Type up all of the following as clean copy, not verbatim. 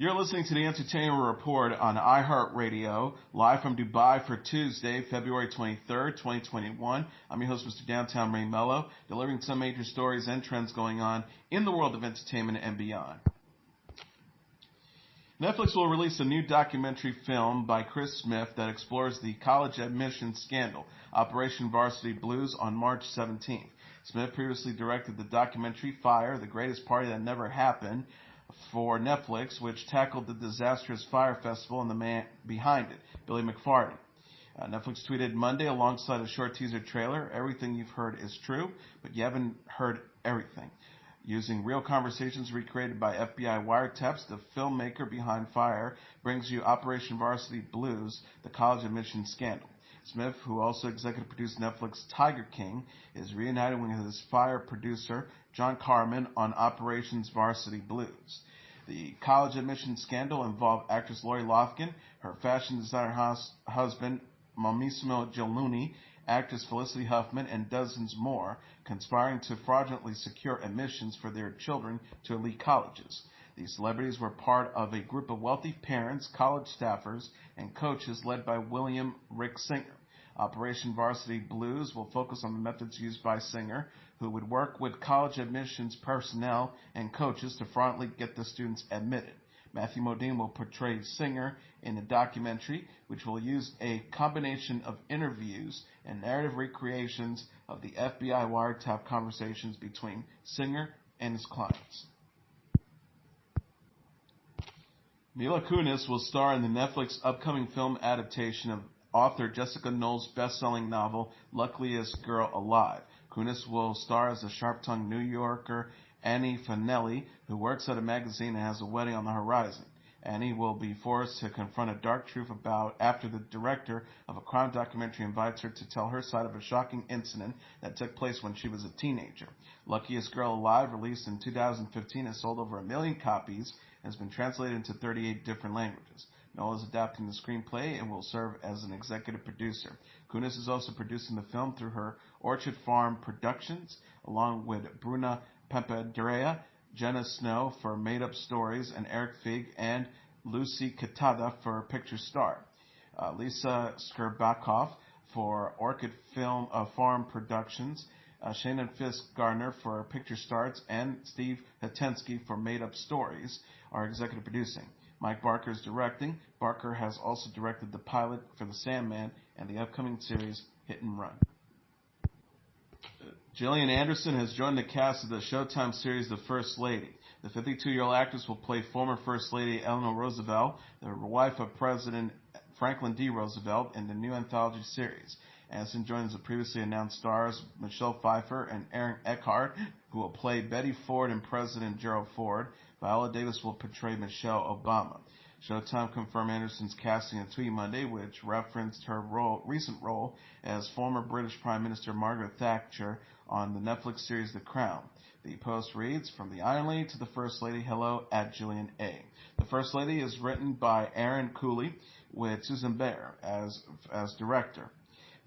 You're listening to the Entertainment Report on iHeartRadio, live from Dubai for Tuesday, February 23rd, 2021. I'm your host, Mr. Downtown Ray Melo, delivering some major stories and trends going on in the world of entertainment and beyond. Netflix will release a new documentary film by Chris Smith that explores the college admissions scandal, Operation Varsity Blues, on March 17th. Smith previously directed the documentary Fire, the Greatest Party That Never Happened, for Netflix, which tackled the disastrous Fire Festival and the man behind it, Billy McFarland. Netflix tweeted Monday alongside a short teaser trailer, "Everything you've heard is true, but you haven't heard everything." Using real conversations recreated by FBI wiretaps, the filmmaker behind Fire brings you Operation Varsity Blues, the college admissions scandal. Smith, who also executive produced Netflix Tiger King, is reunited with his Fire producer, John Carmen, on Operations Varsity Blues. The college admissions scandal involved actress Lori Loughlin, her fashion designer husband, Massimo Giannulli, actress Felicity Huffman, and dozens more, conspiring to fraudulently secure admissions for their children to elite colleges. These celebrities were part of a group of wealthy parents, college staffers, and coaches led by William Rick Singer. Operation Varsity Blues will focus on the methods used by Singer, who would work with college admissions personnel and coaches to fraudulently get the students admitted. Matthew Modine will portray Singer in the documentary, which will use a combination of interviews and narrative recreations of the FBI wiretap conversations between Singer and his clients. Mila Kunis will star in the Netflix upcoming film adaptation of author Jessica Knoll's best-selling novel, Luckiest Girl Alive. Kunis will star as a sharp-tongued New Yorker, Annie Fanelli, who works at a magazine and has a wedding on the horizon. Annie will be forced to confront a dark truth after the director of a crime documentary invites her to tell her side of a shocking incident that took place when she was a teenager. Luckiest Girl Alive, released in 2015, has sold over 1 million copies and has been translated into 38 different languages. Noel is adapting the screenplay and will serve as an executive producer. Kunis is also producing the film through her Orchard Farm Productions, along with Bruna Pempadrea, Jenna Snow for Made Up Stories, and Eric Fig and Lucy Katada for Picture Star. Lisa Skerbakoff for Orchid Farm Productions, Shannon Fisk Gardner for Picture Starts, and Steve Hatensky for Made Up Stories are executive producing. Mike Barker is directing. Barker has also directed the pilot for The Sandman and the upcoming series Hit and Run. Gillian Anderson has joined the cast of the Showtime series The First Lady. The 52-year-old actress will play former First Lady Eleanor Roosevelt, the wife of President Franklin D. Roosevelt, in the new anthology series. Anderson joins the previously announced stars Michelle Pfeiffer and Aaron Eckhart, who will play Betty Ford and President Gerald Ford. Viola Davis will portray Michelle Obama. Showtime confirmed Anderson's casting in a tweet Monday, which referenced her recent role as former British Prime Minister Margaret Thatcher on the Netflix series The Crown. The post reads, "From the Iron Lady to the First Lady, hello at Gillian A." The First Lady is written by Aaron Cooley with Susan Baer as director.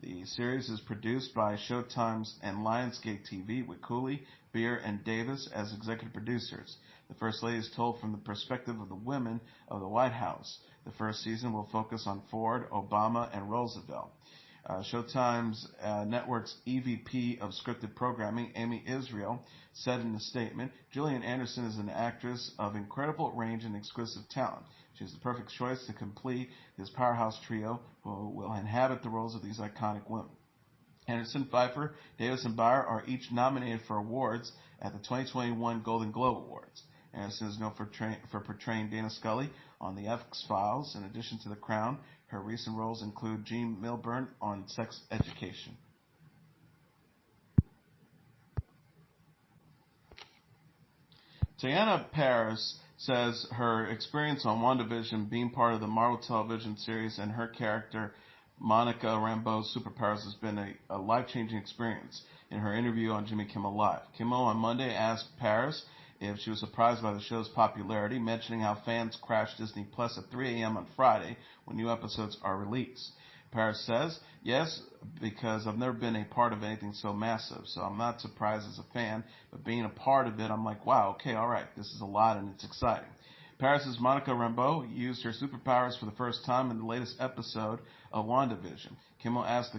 The series is produced by Showtime's and Lionsgate TV with Cooley, Beer, and Davis as executive producers. The First Lady is told from the perspective of the women of the White House. The first season will focus on Ford, Obama, and Roosevelt. Showtime's network's EVP of scripted programming, Amy Israel, said in a statement, "Gillian Anderson is an actress of incredible range and exquisite talent. She is the perfect choice to complete this powerhouse trio who will inhabit the roles of these iconic women." Anderson, Pfeiffer, Davis, and Byer are each nominated for awards at the 2021 Golden Globe Awards. Anderson is known for portraying Dana Scully on The X-Files. In addition to The Crown, her recent roles include Jean Milburn on Sex Education. Teyonah Parris says her experience on WandaVision, being part of the Marvel television series, and her character Monica Rambeau's superpowers has been a life-changing experience. In her interview on Jimmy Kimmel Live, Kimmel on Monday asked Parris if she was surprised by the show's popularity, mentioning how fans crashed Disney Plus at 3 a.m. on Friday when new episodes are released. Parris says, "Yes, because I've never been a part of anything so massive, so I'm not surprised as a fan, but being a part of it, I'm like, wow, okay, all right, this is a lot and it's exciting." Paris's Monica Rambeau used her superpowers for the first time in the latest episode of WandaVision. Kimmel asked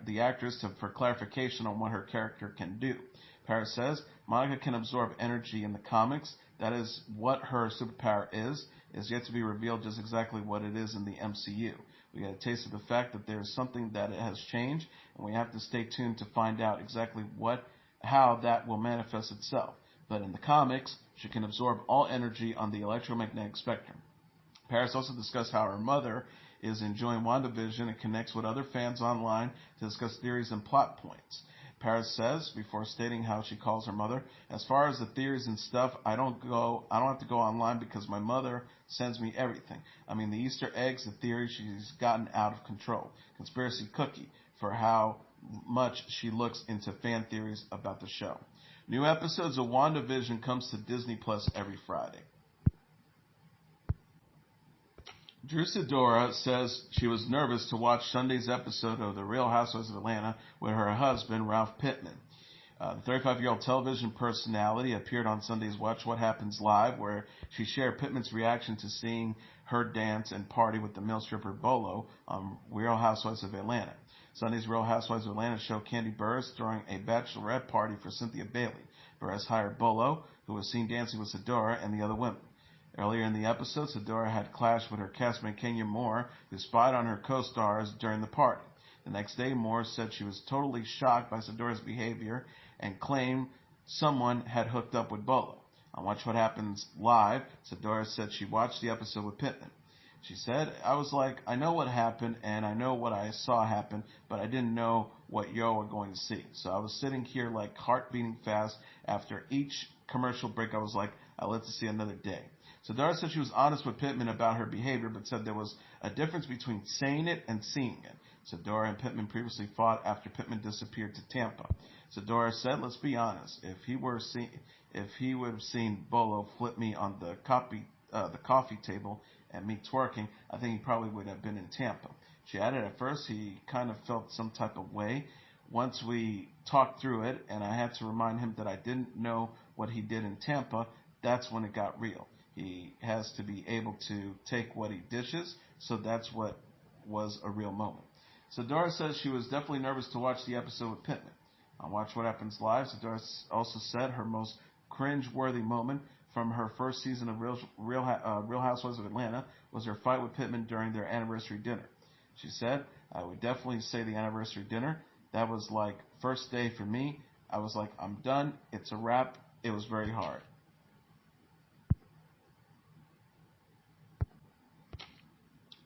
the actress for clarification on what her character can do. Paris says Monica can absorb energy in the comics. That is what her superpower is. It is yet to be revealed just exactly what it is in the MCU. We get a taste of the fact that there is something that it has changed, and we have to stay tuned to find out exactly how that will manifest itself. But in the comics, she can absorb all energy on the electromagnetic spectrum. Paris also discussed how her mother is enjoying WandaVision and connects with other fans online to discuss theories and plot points. Paris says, before stating how she calls her mother, as far as the theories and stuff, I don't have to go online because my mother sends me everything. I mean, the Easter eggs, the theories, she's gotten out of control. Conspiracy cookie for how much she looks into fan theories about the show. New episodes of WandaVision comes to Disney Plus every Friday. Drew Sidora says she was nervous to watch Sunday's episode of The Real Housewives of Atlanta with her husband, Ralph Pittman. The 35-year-old television personality appeared on Sunday's Watch What Happens Live, where she shared Pittman's reaction to seeing her dance and party with the male stripper Bolo on Real Housewives of Atlanta. Sunday's Real Housewives of Atlanta show Candy Burris throwing a bachelorette party for Cynthia Bailey. Burris hired Bolo, who was seen dancing with Sidora and the other women. Earlier in the episode, Sidora had clashed with her castmate Kenya Moore, who spied on her co-stars during the party. The next day, Moore said she was totally shocked by Sidora's behavior and claimed someone had hooked up with Bolo. On Watch What Happens Live, Sidora said she watched the episode with Pittman. She said, I was like, I know what happened and I know what I saw happen, but I didn't know what y'all were going to see. So I was sitting here like heart beating fast. After each commercial break, I was like, I'll live to see another day. Sidora said she was honest with Pittman about her behavior, but said there was a difference between saying it and seeing it. Sidora and Pittman previously fought after Pittman disappeared to Tampa. Sidora said, let's be honest, if he would have seen Bolo flip me on the coffee table and me twerking, I think he probably would have been in Tampa. She added at first he kind of felt some type of way. Once we talked through it, and I had to remind him that I didn't know what he did in Tampa, that's when it got real. He has to be able to take what he dishes, so that's what was a real moment. Sidora says she was definitely nervous to watch the episode with Pittman. On Watch What Happens Live, Sidora also said her most cringe-worthy moment from her first season of Real Housewives of Atlanta was her fight with Pittman during their anniversary dinner. She said, I would definitely say the anniversary dinner. That was like first day for me. I was like, I'm done. It's a wrap. It was very hard.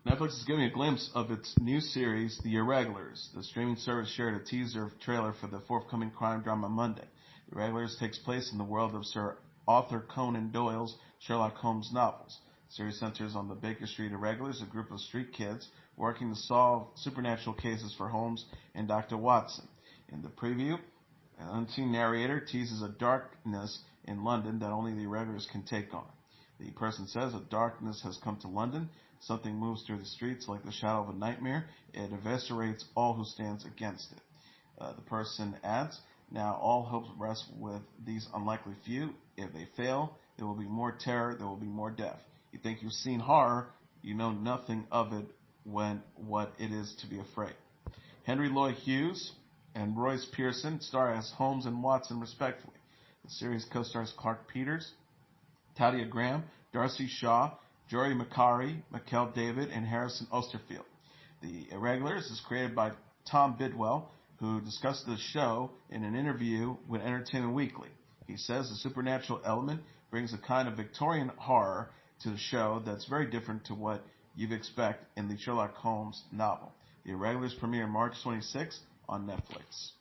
Netflix is giving a glimpse of its new series, The Irregulars. The streaming service shared a teaser trailer for the forthcoming crime drama Monday. The Irregulars takes place in the world of Sir Arthur Conan Doyle's Sherlock Holmes novels. The series centers on the Baker Street Irregulars, a group of street kids working to solve supernatural cases for Holmes and Dr. Watson. In the preview, an unseen narrator teases a darkness in London that only the Irregulars can take on. The person says, a darkness has come to London. Something moves through the streets like the shadow of a nightmare. It eviscerates all who stands against it. The person adds, now all hopes rest with these unlikely few. If they fail, there will be more terror, there will be more death. You think you've seen horror, you know nothing of it what it is to be afraid. Henry Lloyd Hughes and Royce Pearson star as Holmes and Watson respectively. The series co-stars Clark Peters, Talia Graham, Darcy Shaw, Jory Macari, Mikel David, and Harrison Osterfield. The Irregulars is created by Tom Bidwell, who discussed the show in an interview with Entertainment Weekly. He says the supernatural element brings a kind of Victorian horror to the show that's very different to what you'd expect in the Sherlock Holmes novel. The Irregulars premiere March 26th on Netflix.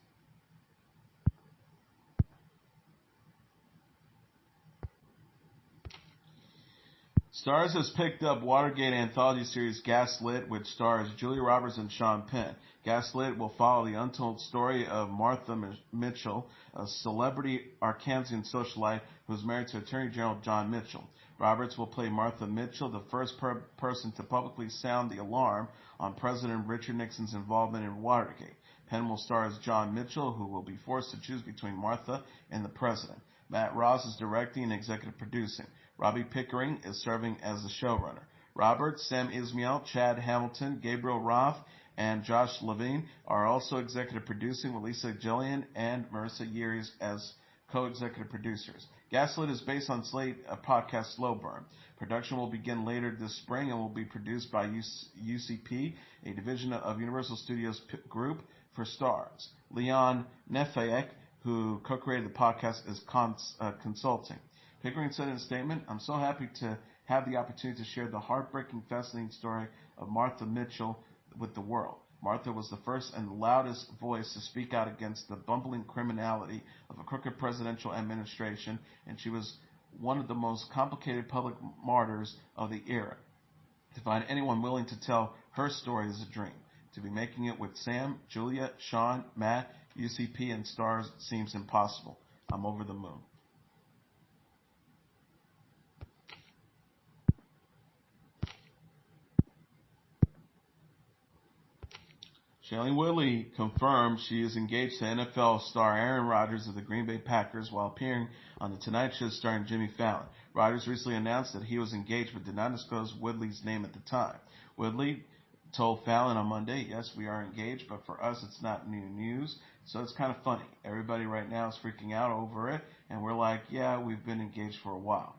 Starz has picked up Watergate anthology series Gaslit, which stars Julia Roberts and Sean Penn. Gaslit will follow the untold story of Martha Mitchell, a celebrity Arkansan socialite who is married to Attorney General John Mitchell. Roberts will play Martha Mitchell, the first person to publicly sound the alarm on President Richard Nixon's involvement in Watergate. Penn will star as John Mitchell, who will be forced to choose between Martha and the president. Matt Ross is directing and executive producing. Robbie Pickering is serving as the showrunner. Robert, Sam Ismail, Chad Hamilton, Gabriel Roth, and Josh Levine are also executive producing, with Lisa Gillian and Marissa Yearies as co-executive producers. Gaslit is based on Slate podcast Slow Burn. Production will begin later this spring and will be produced by UCP, a division of Universal Studios Group for Starz. Leon Nefayek, who co-created the podcast, is consulting. Pickering said in a statement, "I'm so happy to have the opportunity to share the heartbreaking, fascinating story of Martha Mitchell with the world. Martha was the first and loudest voice to speak out against the bumbling criminality of a crooked presidential administration, and she was one of the most complicated public martyrs of the era. To find anyone willing to tell her story is a dream. To be making it with Sam, Julia, Sean, Matt, UCP, and Starz seems impossible. I'm over the moon." Shailene Woodley confirmed she is engaged to NFL star Aaron Rodgers of the Green Bay Packers while appearing on The Tonight Show starring Jimmy Fallon. Rodgers recently announced that he was engaged but did not disclose Woodley's name at the time. Woodley told Fallon on Monday, "Yes, we are engaged, but for us it's not new news, so it's kind of funny. Everybody right now is freaking out over it, and we're like, yeah, we've been engaged for a while."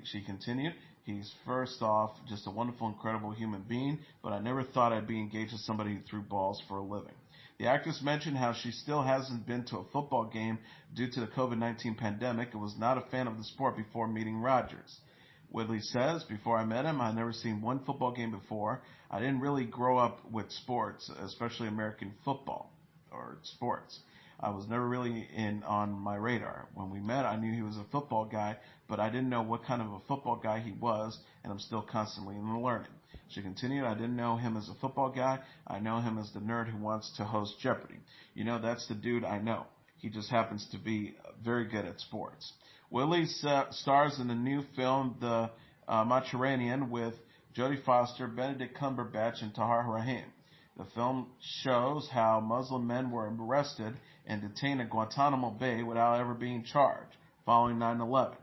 She continued, "He's first off just a wonderful, incredible human being, but I never thought I'd be engaged to somebody who threw balls for a living." The actress mentioned how she still hasn't been to a football game due to the COVID-19 pandemic and was not a fan of the sport before meeting Rodgers. Woodley says, "Before I met him, I'd never seen one football game before. I didn't really grow up with sports, especially American football or sports. I was never really on my radar. When we met, I knew he was a football guy, but I didn't know what kind of a football guy he was, and I'm still constantly learning." She continued, "I didn't know him as a football guy. I know him as the nerd who wants to host Jeopardy. You know, that's the dude I know. He just happens to be very good at sports." Woodley stars in the new film The Mediterranean with Jodie Foster, Benedict Cumberbatch, and Tahar Rahim. The film shows how Muslim men were arrested and detained at Guantanamo Bay without ever being charged following 9/11.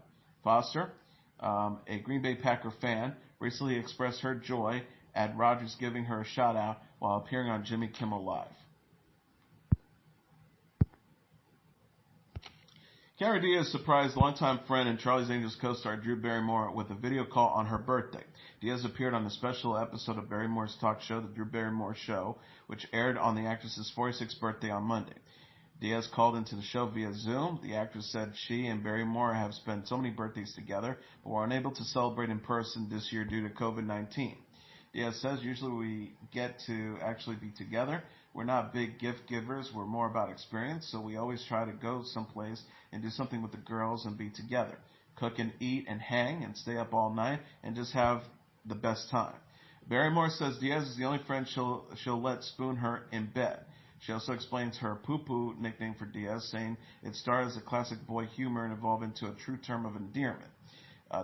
Foster, a Green Bay Packer fan, recently expressed her joy at Rodgers giving her a shout-out while appearing on Jimmy Kimmel Live. Cara Diaz surprised longtime friend and Charlie's Angels co-star Drew Barrymore with a video call on her birthday. Diaz appeared on a special episode of Barrymore's talk show, The Drew Barrymore Show, which aired on the actress's 46th birthday on Monday. Diaz called into the show via Zoom. The actress said she and Barrymore have spent so many birthdays together, but were unable to celebrate in person this year due to COVID-19. Diaz says, "Usually we get to actually be together. We're not big gift givers. We're more about experience, so we always try to go someplace and do something with the girls and be together. Cook and eat and hang and stay up all night and just have the best time." Barrymore says Diaz is the only friend she'll let spoon her in bed. She also explains her poo-poo nickname for Diaz, saying it started as a classic boy humor and evolved into a true term of endearment.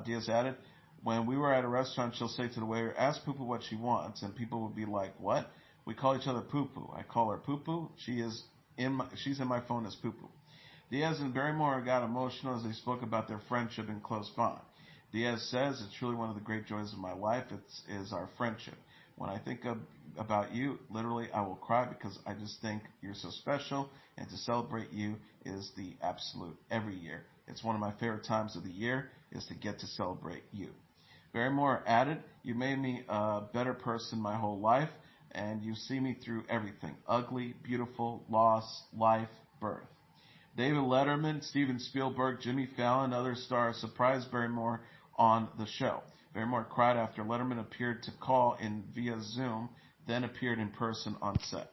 Diaz added, "When we were at a restaurant, she'll say to the waiter, 'Ask Poo-poo what she wants,' and people would be like, 'What?' We call each other Poo-poo. I call her Poo-poo. She's in my phone as Poo-poo." Diaz and Barrymore got emotional as they spoke about their friendship and close bond. Diaz says, "It's truly one of the great joys of my life is our friendship. When I think about you, literally, I will cry because I just think you're so special, and to celebrate you is the absolute every year. It's one of my favorite times of the year is to get to celebrate you." Barrymore added, "You made me a better person my whole life, and you see me through everything. Ugly, beautiful, loss, life, birth." David Letterman, Steven Spielberg, Jimmy Fallon, and other stars surprised Barrymore on the show. Barrymore cried after Letterman appeared to call in via Zoom, then appeared in person on set.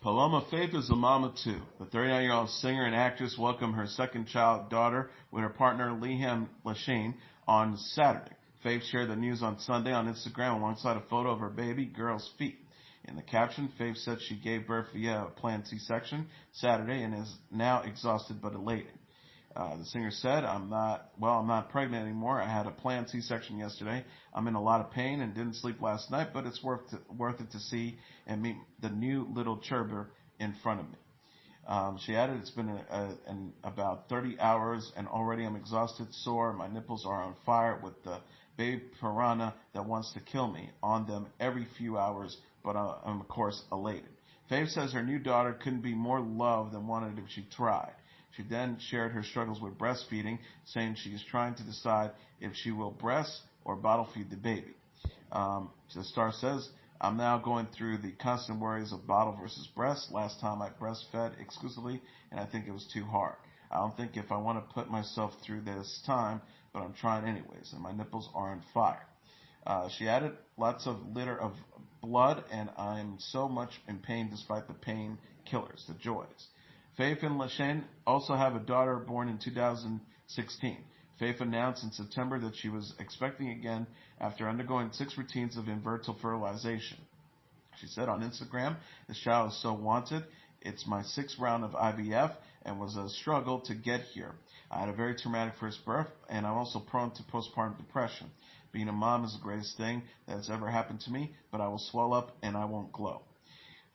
Paloma Faith is a mama too. The 39-year-old singer and actress welcomed her second child daughter with her partner Liam Lachine on Saturday. Faith shared the news on Sunday on Instagram alongside a photo of her baby girl's feet. In the caption, Faith said she gave birth via a planned C-section Saturday and is now exhausted but elated. The singer said, I'm not pregnant anymore. I had a planned C-section yesterday. I'm in a lot of pain and didn't sleep last night, but it's worth it to see and meet the new little cherubber in front of me." She added, it's been about 30 hours and already I'm exhausted, sore. My nipples are on fire with the baby piranha that wants to kill me on them every few hours, but I'm, of course, elated. Faith says her new daughter couldn't be more loved than wanted if she tried. She then shared her struggles with breastfeeding, saying she is trying to decide if she will breast or bottle feed the baby. The Star says, I'm now going through the constant worries of bottle versus breast. Last time I breastfed exclusively, and I think it was too hard. I don't think if I want to put myself through this time, but I'm trying anyways, and my nipples are on fire. She added, lots of litter of blood, and I'm so much in pain despite the pain killers, the joys. Faith and Lashane also have a daughter born in 2016. Faith announced in September that she was expecting again after undergoing 6 routines of invertile fertilization. She said on Instagram, "This child is so wanted. It's my 6th round of IVF and was a struggle to get here. I had a very traumatic first birth, and I'm also prone to postpartum depression. Being a mom is the greatest thing that has ever happened to me, but I will swell up and I won't glow."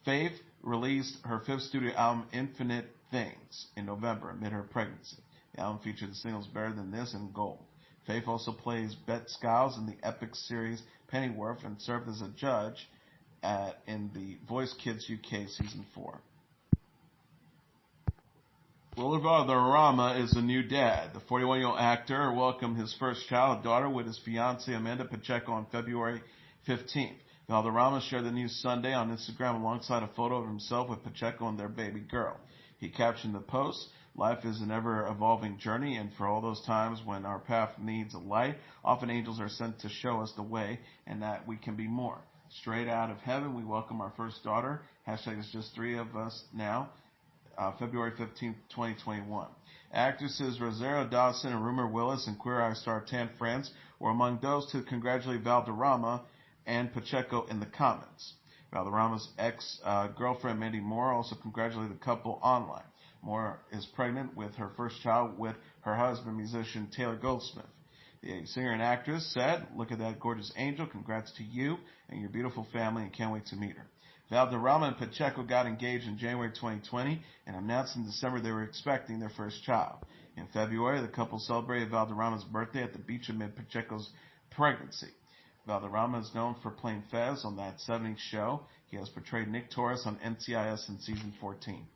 Faith released her 5th studio album, Infinite Things, in November amid her pregnancy. The album featured the singles Better Than This and Gold. Faith also plays Bet Skiles in the epic series Pennyworth and served as a judge in the Voice Kids UK Season 4. Wilmer Valderrama is a new dad. The 41-year-old actor welcomed his first child, a daughter, with his fiancée Amanda Pacheco on February 15th. Valderrama shared the news Sunday on Instagram alongside a photo of himself with Pacheco and their baby girl. He captioned the post, "Life is an ever-evolving journey, and for all those times when our path needs a light, often angels are sent to show us the way and that we can be more. Straight out of heaven, we welcome our first daughter. Hashtag it's just 3 of us now. February 15th, 2021. Actresses Rosario Dawson and Rumor Willis and Queer Eye star Tan France were among those to congratulate Valderrama and Pacheco in the comments. Valderrama's ex-girlfriend Mandy Moore also congratulated the couple online. Moore is pregnant with her first child with her husband, musician Taylor Goldsmith. The singer and actress said, "Look at that gorgeous angel. Congrats to you and your beautiful family, and can't wait to meet her." Valderrama and Pacheco got engaged in January 2020 and announced in December they were expecting their first child. In February, the couple celebrated Valderrama's birthday at the beach amid Pacheco's pregnancy. Valderrama is known for playing Fez on That 70s Show. He has portrayed Nick Torres on NCIS in season 14.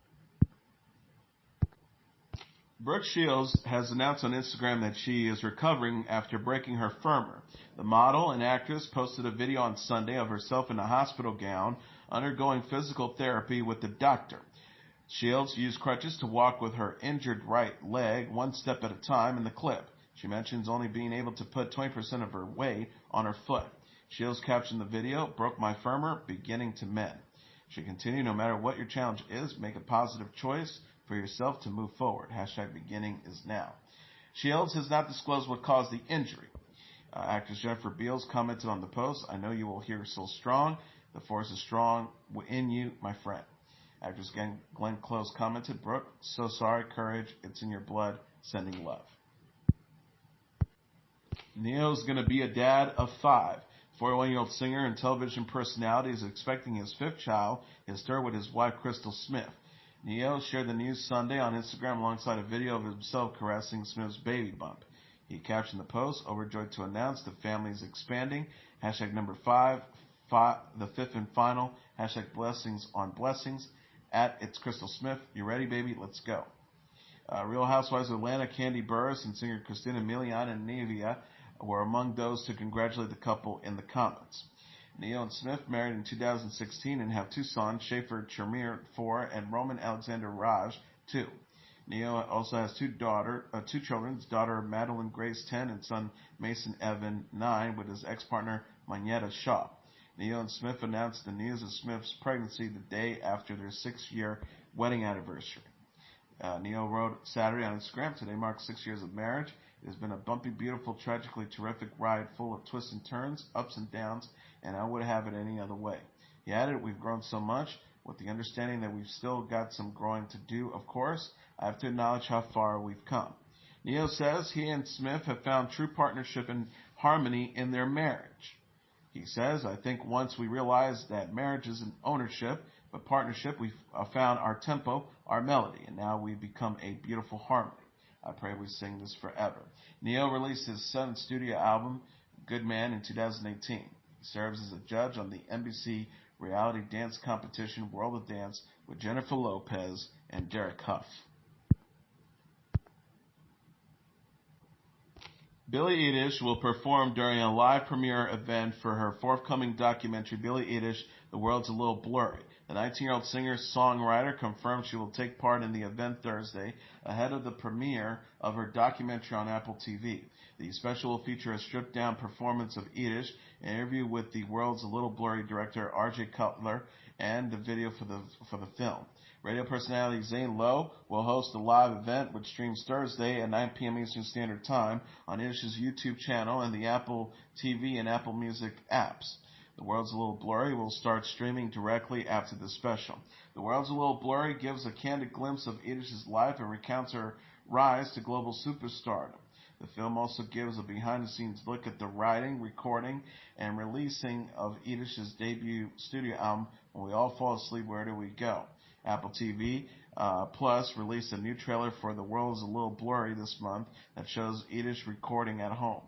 Brooke Shields has announced on Instagram that she is recovering after breaking her femur. The model and actress posted a video on Sunday of herself in a hospital gown undergoing physical therapy with the doctor. Shields used crutches to walk with her injured right leg one step at a time in the clip. She mentions only being able to put 20% of her weight on her foot. Shields captioned the video, "Broke my femur, beginning to mend." She continued, "No matter what your challenge is, make a positive choice for yourself to move forward. Hashtag beginning is now." Shields has not disclosed what caused the injury. Actress Jennifer Beals commented on the post, "I know you will hear so strong. The force is strong in you, my friend." Actress Glenn Close commented, "Brooke, so sorry, courage, it's in your blood, sending love." Ne-Yo's going to be a dad of 5. 41-year-old singer and television personality is expecting his 5th child, his 3rd with his wife Crystal Smith. Ne-Yo shared the news Sunday on Instagram alongside a video of himself caressing Smith's baby bump. He captioned the post, "Overjoyed to announce the family is expanding. Hashtag number 5, the 5th and final. Hashtag blessings on blessings. At It's Crystal Smith. You ready, baby? Let's go." Real Housewives of Atlanta Candy Burris and singer Christina Milian and Nevia were among those to congratulate the couple in the comments. Ne-Yo and Smith married in 2016 and have 2 sons, Schaefer Chermere, 4, and Roman Alexander Raj, 2. Ne-Yo also has 2 children, his daughter Madeline Grace, 10, and son Mason Evan, 9, with his ex-partner Manetta Shaw. Ne-Yo and Smith announced the news of Smith's pregnancy the day after their 6-year wedding anniversary. Ne-Yo wrote Saturday on Instagram, "Today marks 6 years of marriage. It has been a bumpy, beautiful, tragically terrific ride full of twists and turns, ups and downs, and I would have it any other way." He added, "We've grown so much, with the understanding that we've still got some growing to do, of course. I have to acknowledge how far we've come." Ne-Yo says he and Smith have found true partnership and harmony in their marriage. He says, "I think once we realized that marriage isn't ownership, With partnership, we found our tempo, our melody, and now we've become a beautiful harmony. I pray we sing this forever. Neo released his seventh studio album, Good Man, in 2018. He serves as a judge on the NBC reality dance competition World of Dance with Jennifer Lopez and Derek Huff. Billie Eilish will perform during a live premiere event for her forthcoming documentary, Billie Eilish, The World's a Little Blurry. The 19-year-old singer-songwriter confirmed she will take part in the event Thursday ahead of the premiere of her documentary on Apple TV. The special will feature a stripped-down performance of Eilish, an interview with The World's a Little Blurry director R.J. Cutler, and the video for the film. Radio personality Zane Lowe will host the live event, which streams Thursday at 9 p.m. Eastern Standard Time on Eilish's YouTube channel and the Apple TV and Apple Music apps. The World's a Little Blurry will start streaming directly after the special. The World's a Little Blurry gives a candid glimpse of Eilish's life and recounts her rise to global superstardom. The film also gives a behind-the-scenes look at the writing, recording, and releasing of Eilish's debut studio album, When We All Fall Asleep, Where Do We Go? Apple TV Plus released a new trailer for The World is a Little Blurry this month that shows Eilish recording at home.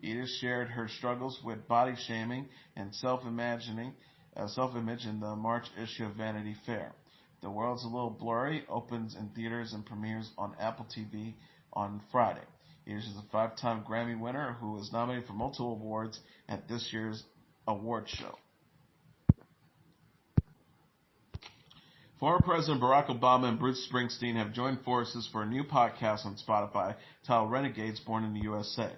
Eilish shared her struggles with body shaming and self-image in the March issue of Vanity Fair. The World's a Little Blurry opens in theaters and premieres on Apple TV on Friday. Eilish is a 5-time Grammy winner who was nominated for multiple awards at this year's award show. Former President Barack Obama and Bruce Springsteen have joined forces for a new podcast on Spotify titled Renegades, Born in the USA.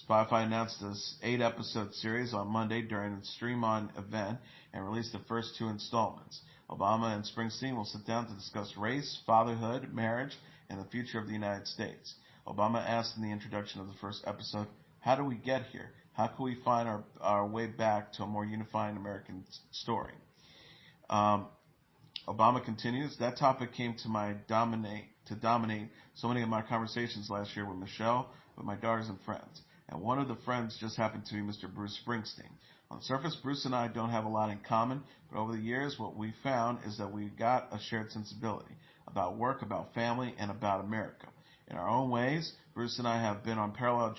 Spotify announced this 8-episode series on Monday during its Stream On event and released the first 2 installments. Obama and Springsteen will sit down to discuss race, fatherhood, marriage, and the future of the United States. Obama asked in the introduction of the first episode, "How do we get here? How can we find our way back to a more unifying American story?" Obama continues, "That topic came to dominate so many of my conversations last year with Michelle, with my daughters and friends. And one of the friends just happened to be Mr. Bruce Springsteen. On the surface, Bruce and I don't have a lot in common, but over the years, what we found is that we've got a shared sensibility about work, about family, and about America. In our own ways, Bruce and I have been on parallel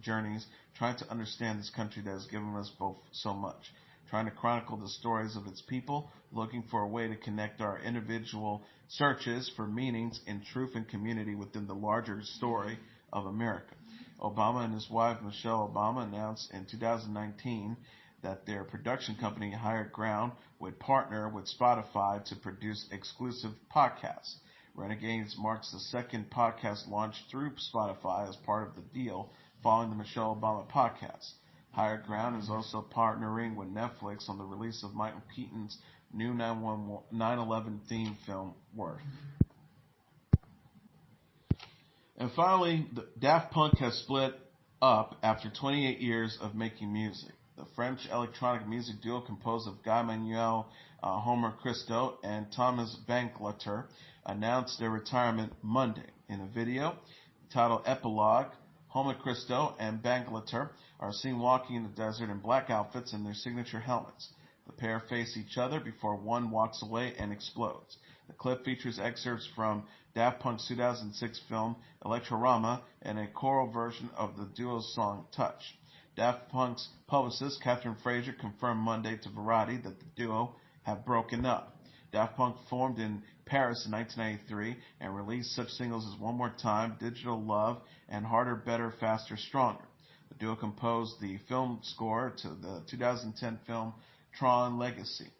journeys trying to understand this country that has given us both so much, trying to chronicle the stories of its people, looking for a way to connect our individual searches for meanings in truth and community within the larger story of America." Obama and his wife, Michelle Obama, announced in 2019 that their production company, Higher Ground, would partner with Spotify to produce exclusive podcasts. Renegades marks the second podcast launched through Spotify as part of the deal following the Michelle Obama podcast. Higher Ground is also partnering with Netflix on the release of Michael Keaton's new 9/11 theme film, Worth. And finally, Daft Punk has split up after 28 years of making music. The French electronic music duo composed of Guy Manuel Homer Christo and Thomas Bangalter announced their retirement Monday. In a video titled Epilogue, Homer Christo and Bangalter are seen walking in the desert in black outfits and their signature helmets. The pair face each other before one walks away and explodes. The clip features excerpts from Daft Punk's 2006 film Electrorama and a choral version of the duo's song Touch. Daft Punk's publicist Catherine Fraser confirmed Monday to Variety that the duo have broken up. Daft Punk formed in Paris in 1993 and released such singles as One More Time, Digital Love, and Harder, Better, Faster, Stronger. The duo composed the film score to the 2010 film Tron Legacy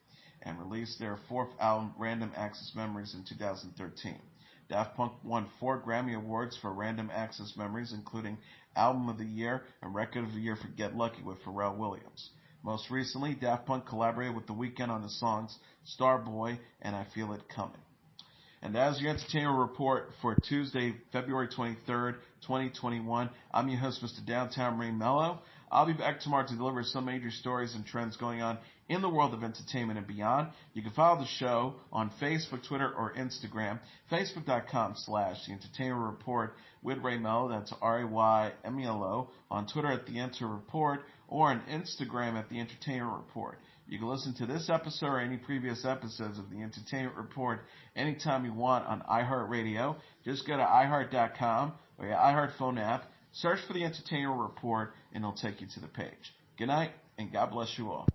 and released their 4th album, Random Access Memories, in 2013. Daft Punk won 4 Grammy Awards for Random Access Memories, including Album of the Year and Record of the Year for Get Lucky with Pharrell Williams. Most recently, Daft Punk collaborated with The Weeknd on the songs Starboy and I Feel It Coming. And as your entertainment report for Tuesday, February 23rd, 2021, I'm your host, Mr. Downtown Ray Melo. I'll be back tomorrow to deliver some major stories and trends going on in the world of entertainment and beyond. You can follow the show on Facebook, Twitter, or Instagram. Facebook.com/The Entertainment Report with Ray Melo. That's RAYMELO. On Twitter at The Enter Report or on Instagram at The Entertainment Report. You can listen to this episode or any previous episodes of the Entertainment Report anytime you want on iHeartRadio. Just go to iHeart.com or your iHeart phone app, search for the Entertainment Report, and it'll take you to the page. Good night, and God bless you all.